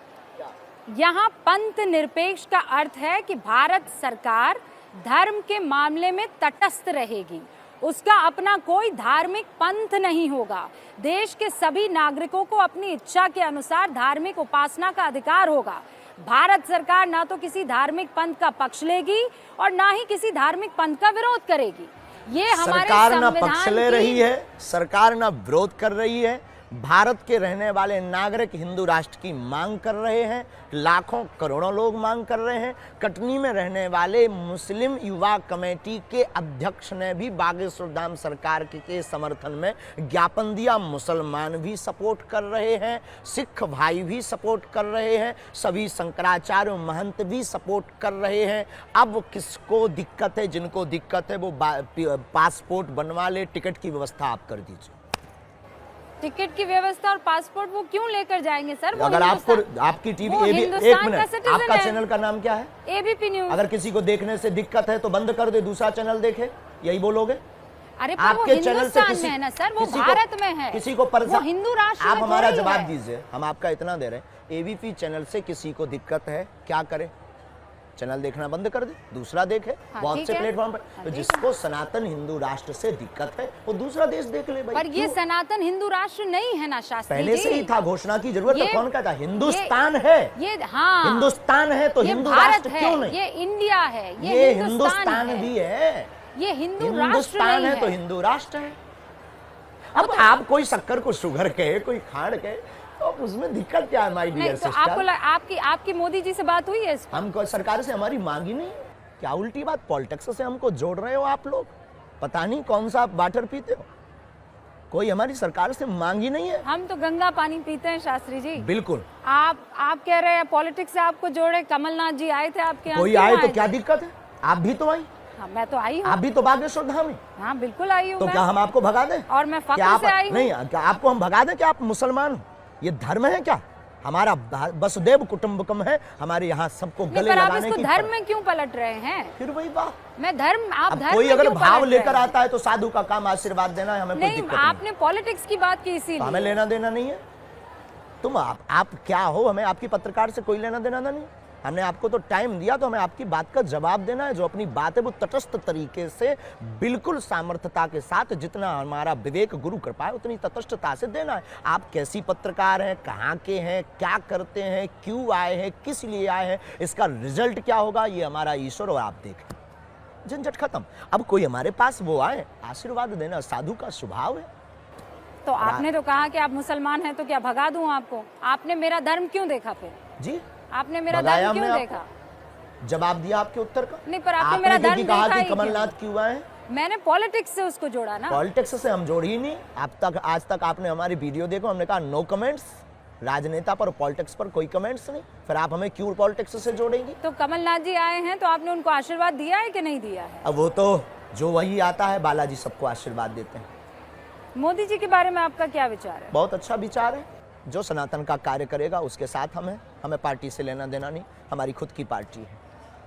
यहाँ पंथ निरपेक्ष का अर्थ है कि भारत सरकार धर्म के मामले में तटस्थ रहेगी, उसका अपना कोई धार्मिक पंथ नहीं होगा। देश के सभी नागरिकों को अपनी इच्छा के अनुसार धार्मिक उपासना का अधिकार होगा। भारत सरकार ना तो किसी धार्मिक पंथ का पक्ष लेगी और ना ही किसी धार्मिक पंथ का विरोध करेगी। ये हमारे सरकार ना संविधान पक्ष ले की- रही है, सरकार ना विरोध कर रही है। भारत के रहने वाले नागरिक हिंदू राष्ट्र की मांग कर रहे हैं, लाखों करोड़ों लोग मांग कर रहे हैं। कटनी में रहने वाले मुस्लिम युवा कमेटी के अध्यक्ष ने भी बागेश्वर धाम सरकार के समर्थन में ज्ञापन दिया। मुसलमान भी सपोर्ट कर रहे हैं, सिख भाई भी सपोर्ट कर रहे हैं, सभी शंकराचार्य महंत भी सपोर्ट कर रहे हैं। अब किसको दिक्कत है? जिनको दिक्कत है वो पासपोर्ट बनवा ले, टिकट की व्यवस्था आप कर दीजिए। टिकट की व्यवस्था और पासपोर्ट वो क्यों लेकर जाएंगे सर? वो अगर आपको आपकी टीवी एक मिनट, आपका चैनल का नाम क्या है? ABP news. अगर किसी को देखने से दिक्कत है तो बंद कर दे, दूसरा चैनल देखे, यही बोलोगे? अरे पर वो हिंदुस्तान में है ना सर, वो भारत में है, किसी को वो हिंदू राष्ट्र। आप हमारा जवाब दीजिए, हम आपका इतना दे रहे हैं। एबीपी चैनल से किसी को दिक्कत है, क्या करे? चैनल देखना बंद कर दे, दूसरा देखे। बहुत से प्लेटफॉर्म पर तो जिसको सनातन हिंदू राष्ट्र से दिक्कत है वो दूसरा देश देख ले भाई। पर ये सनातन हिंदू राष्ट्र नहीं है ना शास्त्री जी। पहले से ही था, घोषणा की जरूरत है। कौन कहता? हिंदुस्तान है ये। हाँ, हिंदुस्तान है तो हिंदू राष्ट्र क्यों नहीं? ये इंडिया है, ये हिंदुस्तान भी है, ये हिंदुस्तान है तो हिंदू राष्ट्र है। अब आप कोई शक्कर को शुगर के, कोई खाड़ के, तो उसमें दिक्कत क्या है माय डियर सिस्टर? तो आपकी मोदी जी से बात हुई है इस पर? हमको सरकार से हमारी मांगी नहीं। क्या उल्टी बात, पॉलिटिक्स से हमको जोड़ रहे हो आप लोग? पता नहीं कौन सा आप वाटर पीते हो, कोई हमारी सरकार से मांगी नहीं है। हम तो गंगा पानी पीते हैं शास्त्री जी। बिल्कुल। आप कह रहे हैं पॉलिटिक्स से आपको जोड़े, कमलनाथ जी आए थे आपके यहाँ। कोई आए तो क्या दिक्कत है? आप भी तो आई। हाँ, मैं तो आई हूँ। आप भी तो बागेश्वर धाम है। हाँ बिल्कुल आई हूँ। तो क्या हम आपको भगा दें? और मैं फख्र से आई हूँ। नहीं, क्या आपको हम भगा दें? क्या आप मुसलमान हो? ये धर्म है क्या? हमारा वसुदेव कुटुंबकम है, हमारे यहाँ सबको गले लगाने की। धर्म में क्यों पलट रहे हैं? फिर वही बात। मैं धर्म, आप धर्म कोई अगर भाव लेकर आता है तो साधु का काम आशीर्वाद देना है, हमें कोई दिक्कत नहीं। आपने पॉलिटिक्स की बात की इसीलिए। हमें लेना देना नहीं है। तुम आप क्या हो? हमें आपकी पत्रकार से कोई लेना देना नहीं। हमने आपको तो टाइम दिया, तो हमें आपकी बात का जवाब देना है। जो अपनी बात है वो तटस्थ तरीके से, बिल्कुल सामर्थ्यता के साथ, जितना हमारा विवेक गुरु कृपा है उतनी तटस्थता से देना है। आप कैसी पत्रकार हैं, कहाँ के हैं, क्या करते हैं, क्यों आए हैं, किस लिए आए हैं, इसका रिजल्ट क्या होगा, ये हमारा ईश्वर और आप देखें। झंझट खत्म। अब कोई हमारे पास वो आए, आशीर्वाद देना साधु का स्वभाव है। तो आपने तो कहा कि आप मुसलमान हैं, तो क्या भगा दूं आपको? आपने मेरा धर्म क्यों देखा फिर? जी, आपने मेरा धर्म क्यों देखा? जवाब दिया आपके उत्तर का। नहीं, पर आपने मेरा धर्म देखा ही क्यों? कमलनाथ क्यों आए? मैंने पॉलिटिक्स से उसको जोड़ा ना। पॉलिटिक्स से हम जोड़ ही नहीं। आज तक आपने हमारी वीडियो देखो, हमने कहा नो कमेंट्स, राजनेता पर, पॉलिटिक्स पर कोई कमेंट्स नहीं। फिर आप हमें क्यों पॉलिटिक्स से जोड़ेंगी? तो कमलनाथ जी आए हैं तो आपने उनको आशीर्वाद दिया है कि नहीं दिया है? अब वो तो जो वही आता है, बालाजी सबको आशीर्वाद देते हैं। मोदी जी के बारे में आपका क्या विचार है? बहुत अच्छा विचार है। जो सनातन का कार्य करेगा उसके साथ हमें पार्टी से लेना देना नहीं। हमारी खुद की पार्टी है,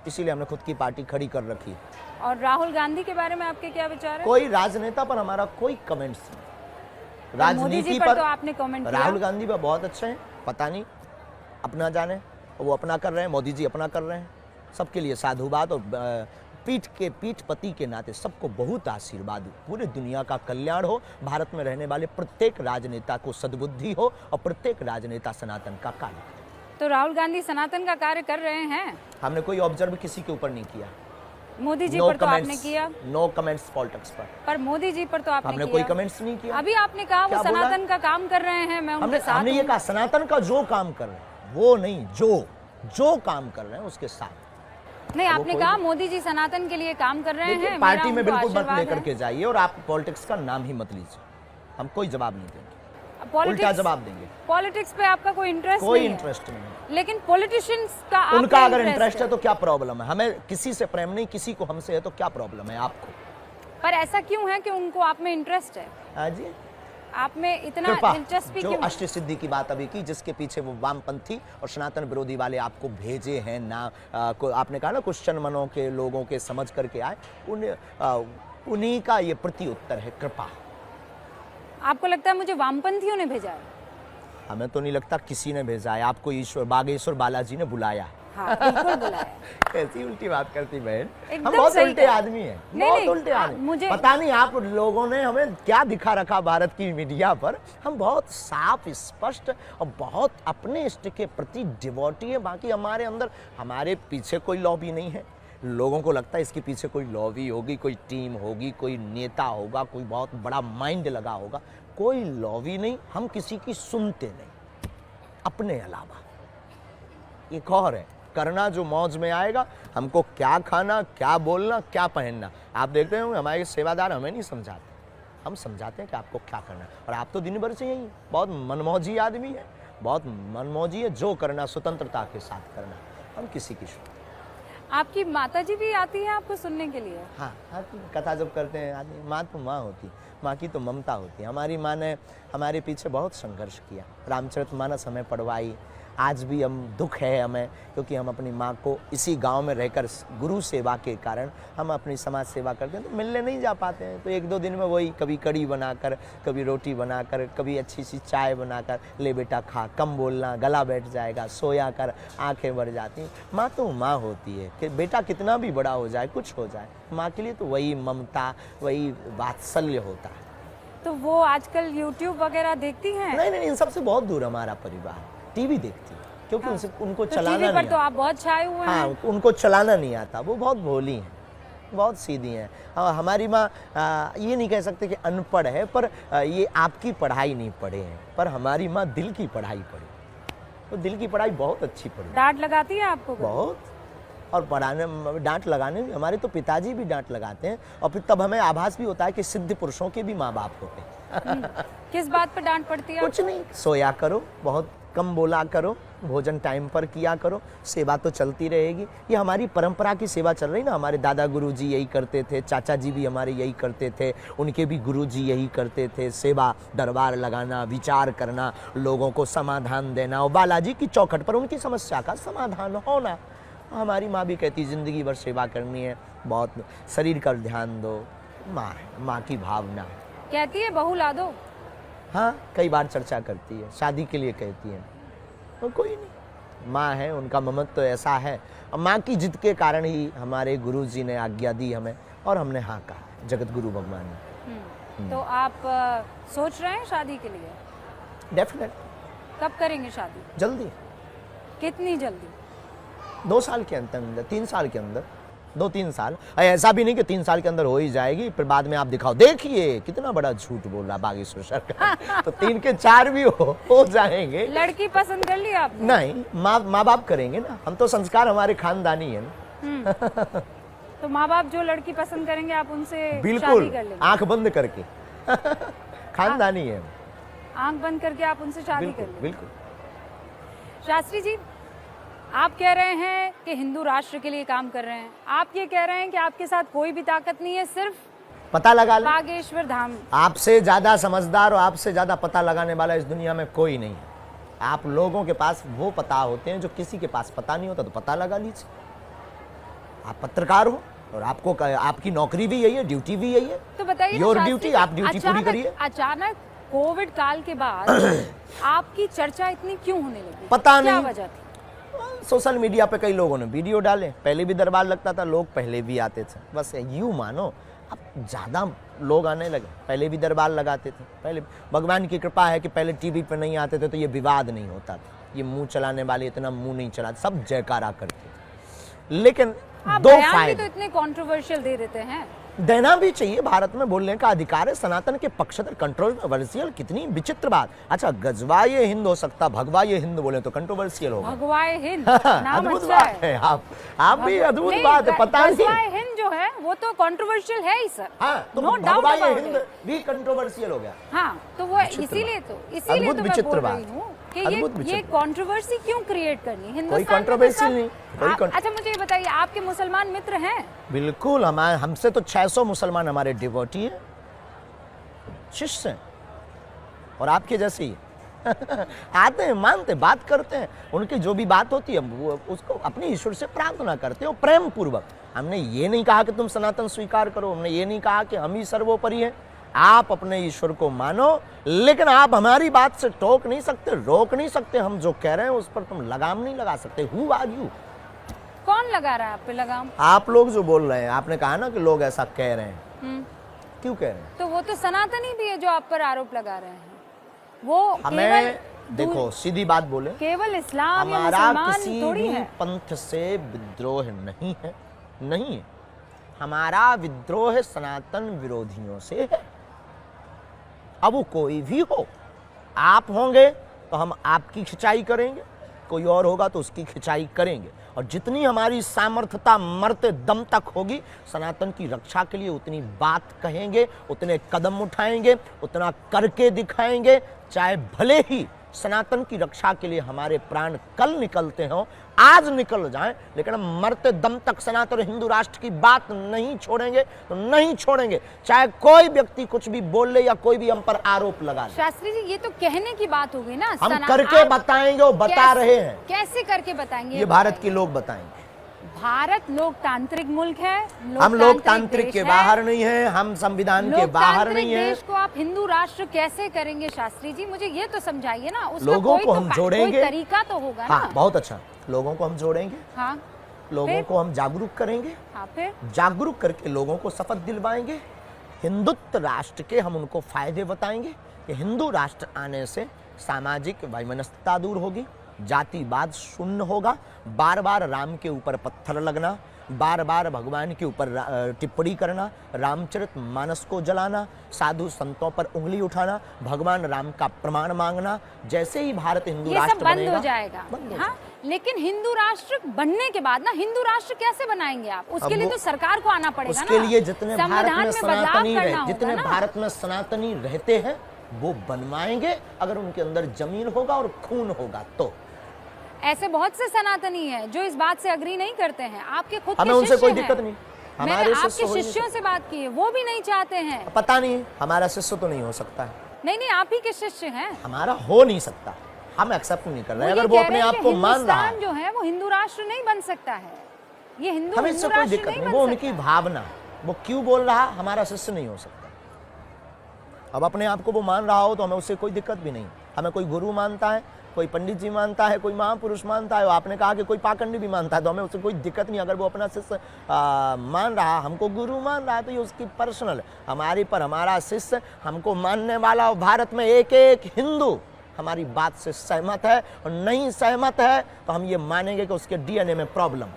इसीलिए हमने खुद की पार्टी खड़ी कर रखी है। और राहुल गांधी के बारे में आपके क्या विचार है? कोई राजनेता पर हमारा कोई कमेंट्स नहीं। राजनीति पर तो आपने कमेंट किया। राहुल गांधी पर बहुत अच्छे हैं, पता नहीं अपना जाने, वो अपना कर रहे हैं, मोदी जी अपना कर रहे हैं। सबके लिए साधुवाद और पीठ पति के नाते सबको बहुत आशीर्वाद हो। पूरे दुनिया का कल्याण हो, भारत में रहने वाले प्रत्येक राजनेता को सद्बुद्धि हो और प्रत्येक राजनेता सनातन का कार्य करे। तो राहुल गांधी सनातन का कार्य कर रहे हैं? हमने कोई ऑब्जर्व किसी के ऊपर नहीं किया। मोदी जी पर तो आपने किया। नो कमेंट्स पॉलिटिक्स पर मोदी जी पर तो आपने हमने कोई कमेंट्स नहीं किया। अभी आपने कहा वो सनातन का काम कर रहे हैं, मैं उनके साथ। हमने ये कहा सनातन का जो काम कर रहे हैं, वो नहीं, जो काम कर रहे हैं उसके साथ। नहीं, आपने कहा मोदी जी सनातन के लिए काम कर रहे हैं। पार्टी में बिल्कुल मत लेकर के जाइए और आप पॉलिटिक्स का नाम ही मत लीजिए। हम कोई जवाब नहीं देंगे, उल्टा जवाब देंगे। पॉलिटिक्स पे आपका कोई इंटरेस्ट कोई इंटरेस्ट नहीं। लेकिन पॉलिटिशियंस का उनका अगर इंटरेस्ट है तो क्या प्रॉब्लम है? हमें किसी से प्रेम नहीं, किसी को हमसे है तो क्या प्रॉब्लम है आपको? पर ऐसा क्यों है कि उनको आप में इंटरेस्ट है? हाँ जी, आप में इतना दिलचस्पी क्यों? जो अष्ट सिद्धि की बात अभी की, जिसके पीछे वो वामपंथी और सनातन विरोधी वाले आपको भेजे हैं ना, आपने कहा ना क्वेश्चन मनों के लोगों के समझ करके आए, उन्हीं का ये प्रति उत्तर है, कृपा। आपको लगता है मुझे वामपंथियों ने भेजा है? हमें तो नहीं लगता किसी ने भेजा है आपको, ईश्वर बागेश्वर बालाजी ने बुलाया। हाँ, बिल्कुल बुलाया। कैसी उल्टी बात करती बहन, हम बहुत उल्टे आदमी हैं, बहुत उल्टे आदमी। मुझे पता नहीं आप लोगों ने हमें क्या दिखा रखा भारत की मीडिया पर। हम बहुत साफ, स्पष्ट और बहुत अपने इष्ट के प्रति डिवोटी है। बाकी हमारे अंदर, हमारे पीछे कोई लॉबी नहीं है। लोगों को लगता है इसके पीछे कोई लॉबी होगी, कोई टीम होगी, कोई नेता होगा, कोई बहुत बड़ा माइंड लगा होगा। कोई लॉवी नहीं, हम किसी की सुनते नहीं अपने अलावा। एक और है करना जो मौज में आएगा, हमको क्या खाना, क्या बोलना, क्या पहनना। आप देखते होंगे हमारे सेवादार हमें नहीं समझाते, हम समझाते हैं कि आपको क्या करना है। और आप तो दिन भर से यही बहुत मनमौजी आदमी है, बहुत मनमौजी है, जो करना स्वतंत्रता के साथ करना, हम किसी की आपकी माताजी भी आती है आपको सुनने के लिए? हाँ, कथा जब करते हैं आदमी, माँ तो माँ होती, माँ की तो ममता होती है। हमारी माँ ने हमारे पीछे बहुत संघर्ष किया, रामचरितमानस हमें पढ़वाई। आज भी हम दुख है हमें, क्योंकि हम अपनी माँ को इसी गांव में रहकर गुरु सेवा के कारण हम अपनी समाज सेवा करते हैं, तो मिलने नहीं जा पाते हैं। तो एक दो दिन में वही कभी कड़ी बनाकर, कभी रोटी बनाकर, कभी अच्छी सी चाय बनाकर, ले बेटा खा, कम बोलना, गला बैठ जाएगा, सोया कर, आंखें भर जाती। माँ तो माँ होती है कि बेटा कितना भी बड़ा हो जाए, कुछ हो जाए, माँ के लिए तो वही ममता, वही वात्सल्य होता है। तो वो आजकल YouTube वगैरह देखती हैं? नहीं, इन सबसे बहुत दूर हमारा परिवार टीवी देखती है, क्योंकि हाँ। उनको तो चलाना टीवी पर नहीं तो आता। आप बहुत छाए हुए हाँ, हैं। उनको चलाना नहीं आता, वो बहुत भोली हैं, बहुत सीधी हैं। हमारी माँ ये नहीं कह सकते कि अनपढ़ है, पर ये आपकी पढ़ाई नहीं पढ़े हैं, पर हमारी माँ दिल की पढ़ाई पढ़ी, तो दिल की पढ़ाई बहुत अच्छी पढ़ी, डांट लगाती है आपको? बहुत। और पढ़ाने, डांट लगाने भी, हमारे तो पिताजी भी डांट लगाते हैं, और फिर तब हमें आभास भी होता है कि सिद्ध पुरुषों के भी माँ बाप होते हैं। किस बात पर डांट पड़ती है? कुछ नहीं, सोया करो, बहुत कम बोला करो, भोजन टाइम पर किया करो, सेवा तो चलती रहेगी। ये हमारी परंपरा की सेवा चल रही ना, हमारे दादा गुरु जी यही करते थे, चाचा जी भी हमारे यही करते थे, उनके भी गुरु जी यही करते थे, सेवा, दरबार लगाना, विचार करना, लोगों को समाधान देना, और बालाजी की चौखट पर उनकी समस्या का समाधान होना। हमारी माँ भी कहती जिंदगी भर सेवा करनी है, बहुत शरीर का ध्यान दो। माँ है, माँ की भावना है। कहती है बहू ला दो? हाँ, कई बार चर्चा करती है, शादी के लिए कहती है, तो कोई नहीं, माँ है, उनका ममत्व तो ऐसा है। माँ की जिद के कारण ही हमारे गुरु जी ने आज्ञा दी हमें, और हमने हाँ कहा, जगत गुरु भगवान ने। तो आप सोच रहे हैं शादी के लिए? डेफिनेट। कब करेंगे शादी? जल्दी, कितनी जल्दी? 2 साल के अंदर, 3 साल के अंदर, 2-3 साल। ऐसा भी नहीं कि 3 साल के अंदर हो ही जाएगी, फिर बाद में आप दिखाओ, देखिए कितना बड़ा झूठ बोल रहा बागेश्वर सरकार। तो 3 के 4 भी हो जाएंगे। लड़की पसंद कर ली आपने? नहीं, माँ बाप करेंगे ना, हम तो संस्कार हमारे खानदानी है ना। तो माँ बाप जो लड़की पसंद करेंगे आप उनसे शादी बिल्कुल, कर लेंगे? आंख बंद करके। खानदानी है, आंख बंद करके आप उनसे शादी कर बिल्कुल लेंगे? बिल्कुल। शास्त्री जी, आप कह रहे हैं कि हिंदू राष्ट्र के लिए काम कर रहे हैं, आप ये कह रहे हैं कि आपके साथ कोई भी ताकत नहीं है, सिर्फ पता लगा ले, बागेश्वर धाम। आपसे ज्यादा समझदार और आपसे ज्यादा पता लगाने वाला इस दुनिया में कोई नहीं है। आप लोगों के पास वो पता होते हैं जो किसी के पास पता नहीं होता, तो पता लगा लीजिए। आप पत्रकार हो, और आपको आपकी नौकरी भी यही है, ड्यूटी भी यही है। तो बताइए योर शास्त्री ड्यूटी, जी, आप ड्यूटी पूरी करिए। अचानक कोविड काल के बाद आपकी चर्चा इतनी क्यों होने लगी? पता क्या नहीं। वजह थी? सोशल मीडिया पे कई लोगों ने वीडियो डाले, पहले भी दरबार लगता था, लोग पहले भी आते थे, बस यूं मानो। अब ज्यादा लोग आने लगे, पहले भी दरबार लगाते थे, पहले भगवान की कृपा है कि पहले टीवी पे नहीं आते थे, तो ये विवाद नहीं होता था, ये मुंह चलाने वाले इतना मुंह नहीं चलाते, सब जयकारा करते थे। लेकिन आप दो बयान भी फायदे तो इतने कंट्रोवर्शियल दे देते हैं। देना भी चाहिए, भारत में बोलने का अधिकार है, सनातन के पक्षधर। कंट्रोवर्शियल कितनी विचित्र बात। अच्छा, गजवा ये हिंद हो सकता, भगवा ये हिंद बोले तो कंट्रोवर्शियल होगा। भगवाए हिंद नाम अद्भुत अच्छा बात है। आप भी अद्भुत नहीं, बात है, पता नहीं। गजवाए हिंद जो है वो तो कंट्रोवर्शियल है ही सर। हाँ, तो No doubt भगवा ये about हिंद it. भी कंट्रोवर्शियल हो गया। हाँ, तो वो इसीलिए तो अद्भुत मैं विचित्र बोल बात। रही हूँ कि अद्भुत ये विचित्र। कंट्रोवर्सी क्यों क्रिएट करनी है हिंदुस्तान में? तो controversy सब- नहीं, कोई आप- अच्छा मुझे ये बताइए, आपके मुसलमान मित्र हैं? बिल्कुल, हमसे तो 600 मुसलमान हमारे डिवोटी है, शिष्य हैं, और आपके जैसे ही आते हैं, मानते, बात करते हैं, उनकी जो भी बात होती है वो उसको अपने ईश्वर से प्रार्थना करते हो प्रेम पूर्वक। हमने ये नहीं कहा कि तुम सनातन स्वीकार करो, हमने ये नहीं कहा कि हम ही सर्वोपरि हैं। आप अपने ईश्वर को मानो, लेकिन आप हमारी बात से टोक नहीं सकते, रोक नहीं सकते। हम जो कह रहे हैं उस पर तुम लगाम नहीं लगा सकते। Who are you? कौन लगा रहा है आप पे लगाम? आप लोग जो बोल रहे हैं, आपने कहा ना कि लोग ऐसा कह रहे हैं, क्यों कह रहे हैं? तो वो तो सनातनी भी है जो आप पर आरोप लगा रहे हैं। वो हमें देखो, सीधी बात बोले, केवल इस्लाम या हमारा मुसलमान किसी थोड़ी भी है। पंथ से विद्रोह नहीं है, नहीं है। हमारा विद्रोह सनातन विरोधियों से है। अब वो कोई भी हो, आप होंगे तो हम आपकी खिंचाई करेंगे, कोई और होगा तो उसकी खिंचाई करेंगे, और जितनी हमारी सामर्थ्यता मरते दम तक होगी सनातन की रक्षा के लिए उतनी बात कहेंगे, उतने कदम उठाएंगे, उतना करके दिखाएंगे, चाहे भले ही सनातन की रक्षा के लिए हमारे प्राण कल निकलते हों, आज निकल जाएं, लेकिन हम मरते दम तक सनातन और हिंदू राष्ट्र की बात नहीं छोड़ेंगे, तो नहीं छोड़ेंगे, चाहे कोई व्यक्ति कुछ भी बोल ले या कोई भी हम पर आरोप लगा ले। शास्त्री जी, ये तो कहने की बात हो गई ना, हम करके बताएंगे, वो बता रहे हैं। कैसे करके बताएंगे? ये भारत के लोग बताएंगे। भारत लोकतांत्रिक मुल्क है, हम लोकतांत्रिक के बाहर नहीं है, हम संविधान के बाहर नहीं है। देश को आप हिंदू राष्ट्र कैसे करेंगे शास्त्री जी? मुझे ये तो समझाइए ना। उसका लोगों कोई को तो हम जोड़ेंगे, कोई तरीका तो होगा ना। हाँ, बहुत अच्छा। लोगों को हम जोड़ेंगे, हाँ, लोगों को हम जागरूक करेंगे, हाँ, फिर जागरूक करके लोगों को शपथ दिलवाएंगे। हिंदुत्व राष्ट्र के हम उनको फायदे बताएंगे कि हिंदू राष्ट्र आने से सामाजिक वैमनस्यता दूर होगी, जातिवाद शून्य होगा, बार बार राम के ऊपर पत्थर लगना, बार बार भगवान के ऊपर टिप्पणी करना, रामचरित मानस को जलाना, साधु संतों पर उंगली उठाना, भगवान राम का प्रमाण मांगना, जैसे ही भारत हिंदू राष्ट्र बंद बनेगा, हो जाएगा। बंद हो हाँ, लेकिन हिंदू राष्ट्र बनने के बाद ना हिंदू राष्ट्र कैसे बनाएंगे आप? उसके लिए तो सरकार को आना पड़ेगा ना। उसके लिए जितने भारत में सनातनी जितने भारत में सनातनी रहते हैं वो बनवाएंगे, अगर उनके अंदर जमीन होगा और खून होगा तो। ऐसे बहुत से सनातनी हैं जो इस बात से अग्री नहीं करते हैं। आपके खुद हमें के उनसे कोई शिष्य दिक्कत हैं। नहीं, मैंने हमारे आपके शिष्यों से बात की है, वो भी नहीं चाहते हैं। पता नहीं, हमारा शिष्य तो नहीं हो सकता है। नहीं, आप ही के शिष्य हैं। हमारा हो नहीं सकता, हम एक्सेप्ट नहीं कर रहे हैं। अगर वो अपने आप को मान रहा है, जो है वो हिंदू राष्ट्र नहीं बन सकता है, ये हिंदू हमें इससे कोई दिक्कत नहीं, वो उनकी भावना, वो क्यों बोल रहा, हमारा शिष्य नहीं हो सकता। अब अपने आप को वो मान रहा हो तो हमें उससे कोई दिक्कत भी नहीं। हमें कोई गुरु मानता है, कोई पंडित जी मानता है, कोई महापुरुष मानता है, आपने कहा कि कोई पाखंडी भी मानता है, तो हमें उससे कोई दिक्कत नहीं। अगर वो अपना शिष्य मान रहा, हमको गुरु मान रहा है, तो ये उसकी पर्सनल है। हमारी पर हमारा शिष्य, हमको मानने वाला, और भारत में एक एक हिंदू हमारी बात से सहमत है, और नहीं सहमत है तो हम ये मानेंगे कि उसके डीएनए में प्रॉब्लम।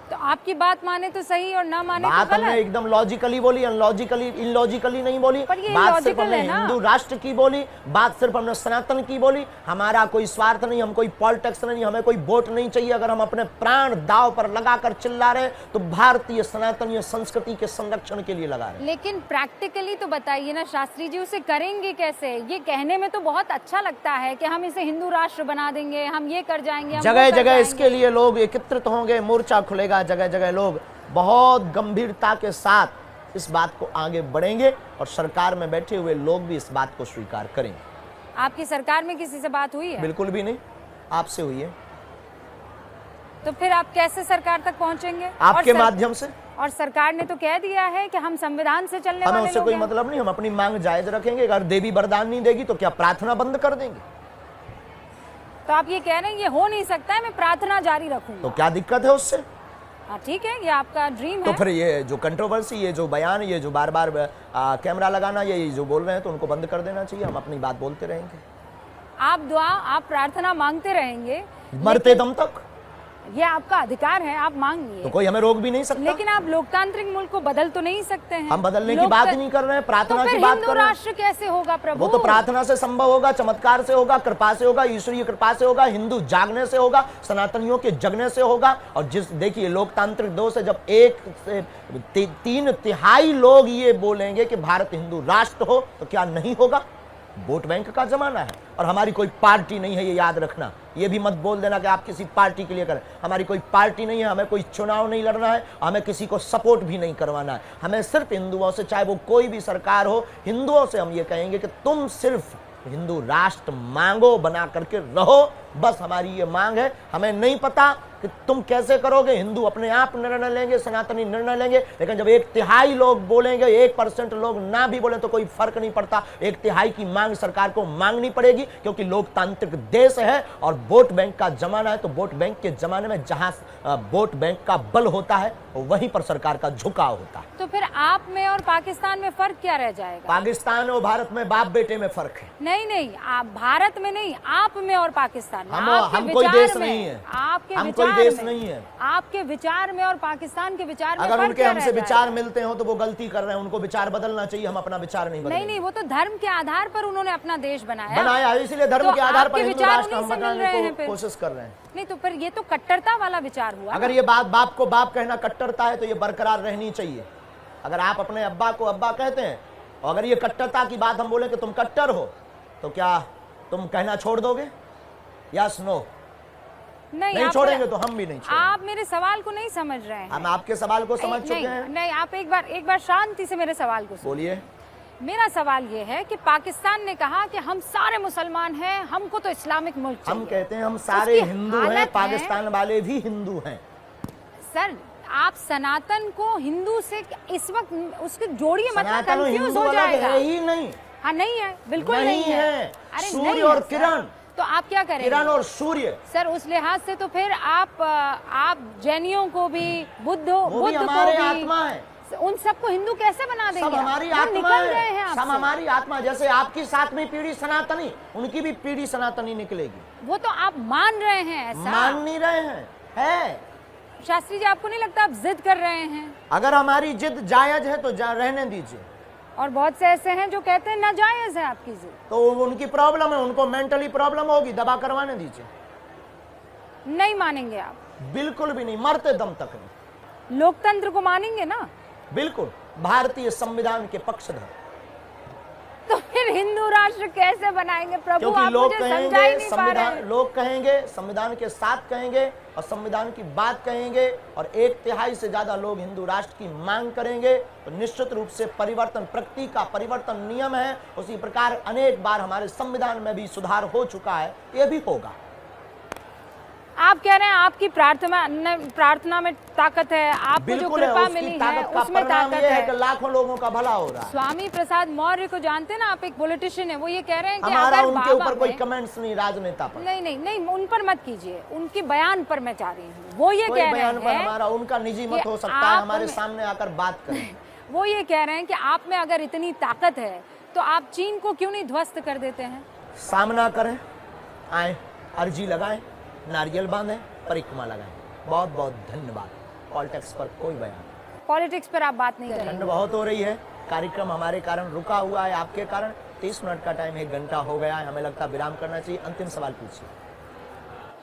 तो आपकी बात माने तो सही और ना माने बात तो गलत। हमने एकदम लॉजिकली बोली, अनलॉजिकली इलॉजिकली नहीं बोली। पर ये बात सिर्फ illogical हमने है ना। हिंदू राष्ट्र की बोली, बात सिर्फ हमने सनातन की बोली। हमारा कोई स्वार्थ नहीं, हम कोई पॉलिटिक्स नहीं, हमें कोई वोट नहीं चाहिए। अगर हम अपने प्राण दाव पर लगाकर चिल्ला रहे तो भारतीय सनातनीय संस्कृति के संरक्षण के लिए लगा रहे। लेकिन प्रैक्टिकली तो बताइए ना शास्त्री जी, उसे करेंगे कैसे? ये कहने में तो बहुत अच्छा लगता है कि हम इसे हिंदू राष्ट्र बना देंगे, हम ये कर जाएंगे, जगह जगह इसके लिए लोग एकत्रित होंगे, मोर्चा खुलेगा, जगह जगह लोग बहुत गंभीरता के साथ इस बात को आगे बढ़ेंगे, और सरकार में बैठे हुए लोग भी इस बात को स्वीकार करेंगे। आपकी सरकार में किसी से बात हुई है? बिल्कुल भी नहीं, आपसे हुई है। तो फिर आप कैसे सरकार तक पहुंचेंगे? आपके माध्यम से। और सरकार ने तो कह दिया है कि हम संविधान से चलने वाले हमें उससे कोई मतलब नहीं, हम अपनी मांग जायज रखेंगे। अगर देवी वरदान नहीं देगी तो क्या प्रार्थना बंद कर देंगे? तो आप ये कह रहे हैं ये हो नहीं सकता है, मैं प्रार्थना जारी रखूंगा। तो क्या दिक्कत है उससे? हाँ, ठीक है, ये आपका ड्रीम है। तो फिर ये जो कंट्रोवर्सी, ये जो बयान, ये जो बार बार कैमरा लगाना, ये जो बोल रहे हैं, तो उनको बंद कर देना चाहिए। हम अपनी बात बोलते रहेंगे, आप दुआ, आप प्रार्थना मांगते रहेंगे मरते दम तक। ये आपका अधिकार है, आप मांगिए। तो कोई हमें रोक भी नहीं सकता। लेकिन आप लोकतांत्रिक मुल्क को बदल तो नहीं सकते हैं। हम बदलने की बात ही नहीं कर रहे हैं, प्रार्थना की बात कर रहे हैं। राष्ट्र कैसे होगा प्रभु? वो तो प्रार्थना से संभव होगा, चमत्कार से होगा, कृपा से होगा, ईश्वरीय कृपा से होगा, हिंदू जागने से होगा, सनातनियों के जगने से होगा। और जिस देखिए लोकतांत्रिक दोष है, जब 3/3 लोग ये बोलेंगे कि भारत हिंदू राष्ट्र हो, तो क्या नहीं होगा? वोट बैंक का जमाना है, और हमारी कोई पार्टी नहीं है, ये याद रखना। ये भी मत बोल देना कि आप किसी पार्टी के लिए करें। हमारी कोई पार्टी नहीं है, हमें कोई चुनाव नहीं लड़ना है, हमें किसी को सपोर्ट भी नहीं करवाना है। हमें सिर्फ हिंदुओं से, चाहे वो कोई भी सरकार हो, हिंदुओं से हम ये कहेंगे कि तुम सिर्फ हिंदू राष्ट्र मांगो, बना करके रहो, बस हमारी ये मांग है। हमें नहीं पता कि तुम कैसे करोगे, हिंदू अपने आप निर्णय लेंगे, सनातनी निर्णय लेंगे। लेकिन जब 1/3 लोग बोलेंगे, 1% लोग ना भी बोले तो कोई फर्क नहीं पड़ता। 1/3 की मांग सरकार को मांगनी पड़ेगी, क्योंकि लोकतांत्रिक देश है और वोट बैंक का जमाना है। तो वोट बैंक के जमाने में जहां वोट बैंक का बल होता है, वहीं पर सरकार का झुकाव होता है। तो फिर आप में और पाकिस्तान में फर्क क्या रह जाएगा? पाकिस्तान और भारत में बाप बेटे में फर्क है। नहीं, आप भारत में नहीं, आप में और पाकिस्तान विचार में, हम कोई देश नहीं है, आपके हम विचार कोई देश में, नहीं है। आपके विचार में और पाकिस्तान के विचार में अगर फर्क उनके क्या हमसे रह विचार जाएगा? मिलते हो तो वो गलती कर रहे हैं, उनको विचार बदलना चाहिए, हम अपना विचार नहीं बदलेंगे। नहीं, वो तो धर्म के आधार पर उन्होंने अपना देश बनाया, बनाया, इसीलिए धर्म तो के आधार पर आपके हिंदू विचार राष्ट्र हम उन्हीं से मिल रहे बनाने हैं को फिर। कोशिश कर रहे हैं। नहीं तो फिर ये तो कट्टरता वाला विचार हुआ। अगर ये बात बाप को बाप कहना कट्टरता है तो ये बरकरार रहनी चाहिए। अगर आप अपने अब्बा को अब्बा कहते हैं और अगर ये कट्टरता की बात हम बोले कि तुम कट्टर हो, तो क्या तुम कहना छोड़ दोगे? Yes no? नहीं आप- छोड़ेंगे तो हम भी नहीं छोड़ेंगे। आप मेरे सवाल को नहीं समझ रहे हैं। हम आपके सवाल को समझ चुके नहीं, हैं। नहीं, आप एक बार शांति से मेरे सवाल को सुनिए। बोलिए। मेरा सवाल ये है कि पाकिस्तान ने कहा कि हम सारे मुसलमान हैं, हमको तो इस्लामिक मुल्क चाहिए। हम कहते हैं हम सारे उसकी हिंदू हालत हैं, है- पाकिस्तान वाले भी हिंदू हैं। सर, आप सनातन को हिंदू से इस वक्त उसकी जोड़िए मत, सनातन और कंफ्यूज हिंदू हो अलग जाएगा। है ही नहीं। हाँ, नहीं है, बिल्कुल नहीं नहीं है। है। अरे सूर्य नहीं और है, सर। किरण। तो आप क्या करेंगे? किरण और सूर्य सर, उस लिहाज से तो फिर आप जैनियों को भी, वो भी बुद्ध हमारे को भी, आत्मा है। उन सबको हिंदू कैसे बना देंगे? सब हमारी वो आत्मा निकल है। गए हैं सब आपसे। हमारी आत्मा। जैसे आपकी 7वीं पीढ़ी सनातनी, उनकी भी पीढ़ी सनातनी निकलेगी। वो तो आप मान रहे हैं ऐसा। मान नहीं रहे हैं, है। शास्त्री जी, आपको नहीं लगता आप जिद कर रहे हैं? अगर हमारी जिद जायज है तो रहने दीजिए। और बहुत से ऐसे हैं जो कहते हैं नाजायज है आपकी जिद। तो उनकी प्रॉब्लम है, उनको मेंटली प्रॉब्लम होगी, दवा करवाने दीजिए। नहीं मानेंगे आप? बिल्कुल भी नहीं, मरते दम तक नहीं। लोकतंत्र को मानेंगे ना? बिल्कुल, भारतीय संविधान के पक्षधर। तो फिर हिंदू राष्ट्र कैसे बनाएंगे प्रभु? क्योंकि आप लोग मुझे समझा ही कहेंगे नहीं पा रहे हैं। लोग कहेंगे संविधान के साथ कहेंगे और संविधान की बात कहेंगे और 1/3 से ज्यादा लोग हिंदू राष्ट्र की मांग करेंगे, तो निश्चित रूप से परिवर्तन, प्रकृति का परिवर्तन नियम है। उसी प्रकार अनेक बार हमारे संविधान में भी सुधार हो चुका है, ये भी होगा। आप कह रहे हैं आपकी प्रार्थना में ताकत है, आपको जो बिल्कुल है, कृपा उसकी मिली है ताकत का उसमें परिणाम ताकत ये है है। कि लाखों लोगों का भला हो रहा है। स्वामी प्रसाद मौर्य को जानते हैं ना आप? एक पॉलिटिशियन है, वो ये कह रहे हैं कि हमारा अगर उनके बाबा ऊपर कोई में- कमेंट्स नहीं, राजनेता पर। नहीं नहीं नहीं, उन पर मत कीजिए, उनके बयान पर मैं चाह रही हूँ। वो ये कोई कह बयान रहे पर हैं, हमारा उनका निजी मत कि हो सकता है, आप हमारे में- सामने आकर बात करें। वो ये कह रहे हैं कि आप में अगर इतनी ताकत है तो आप चीन को क्यों नहीं ध्वस्त कर देते हैं? सामना करें, आए, अर्जी लगाएं, नारियल बांधें, परिक्रमा लगाएं। बहुत बहुत धन्यवाद। पॉलिटिक्स पर कोई बयान। पॉलिटिक्स पर आप बात नहीं ठंड करेंगे। बहुत हो रही है, कार्यक्रम हमारे कारण रुका हुआ है, आपके कारण। 30 मिनट का टाइम, 1 घंटा हो गया है, हमें लगता है विराम करना चाहिए। अंतिम सवाल पूछिए।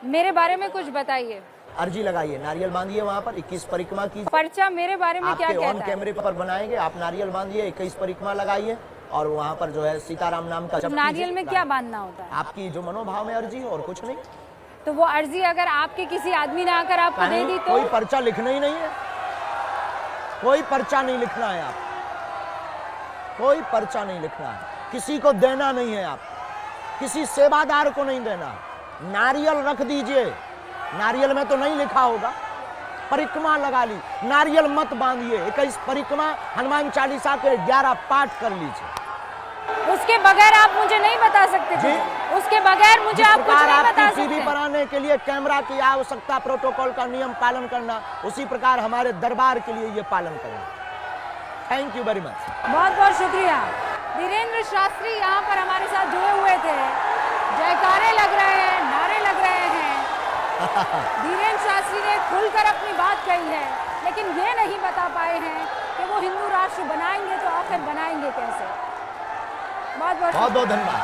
मेरे बारे में कुछ बताइए। अर्जी लगाइए, नारियल बांधिए, वहाँ पर 21 परिक्रमा कीजिए। पर्चा मेरे बारे में क्या आपके ऑन कहता है? कैमरे पर बनाएंगे, आप नारियल बांधिए, 21 परिक्रमा लगाइए और वहाँ पर जो है सीताराम नाम का जप नारियल कीजिए। में क्या बांधना होता है? आपकी जो मनोभाव में अर्जी है और कुछ नहीं। तो वो अर्जी अगर आपके किसी आदमी ने आकर आपको दे दी तो? कोई पर्चा लिखना ही नहीं है, कोई पर्चा नहीं लिखना है। आप कोई पर्चा नहीं लिखना है, किसी को देना नहीं है। आप किसी सेवादार को नहीं देना। नारियल रख दीजिए, नारियल में तो नहीं लिखा होगा। परिक्रमा लगा ली, नारियल मत बांधिए। 21 परिक्रमा, हनुमान चालीसा के 11 पाठ कर लीजिए। उसके बगैर आप मुझे नहीं बता सकते थे। जी। उसके बगैर मुझे जिस आप कुछ प्रकार नहीं आपकी बता टीवी सकते। पर आने के लिए कैमरा की आवश्यकता, प्रोटोकॉल का नियम पालन करना, उसी प्रकार हमारे दरबार के लिए ये पालन करना। Thank you very much. बहुत बहुत शुक्रिया। धीरेन्द्र शास्त्री यहाँ पर हमारे साथ जुड़े हुए थे। जयकारे लग रहे हैं, नारे लग रहे हैं। धीरेन्द्र शास्त्री ने खुलकर अपनी बात कही है, लेकिन ये नहीं बता पाए हैं कि वो हिंदू राष्ट्र बनाएंगे तो आखिर बनाएंगे कैसे। बहुत बहुत धन्यवाद।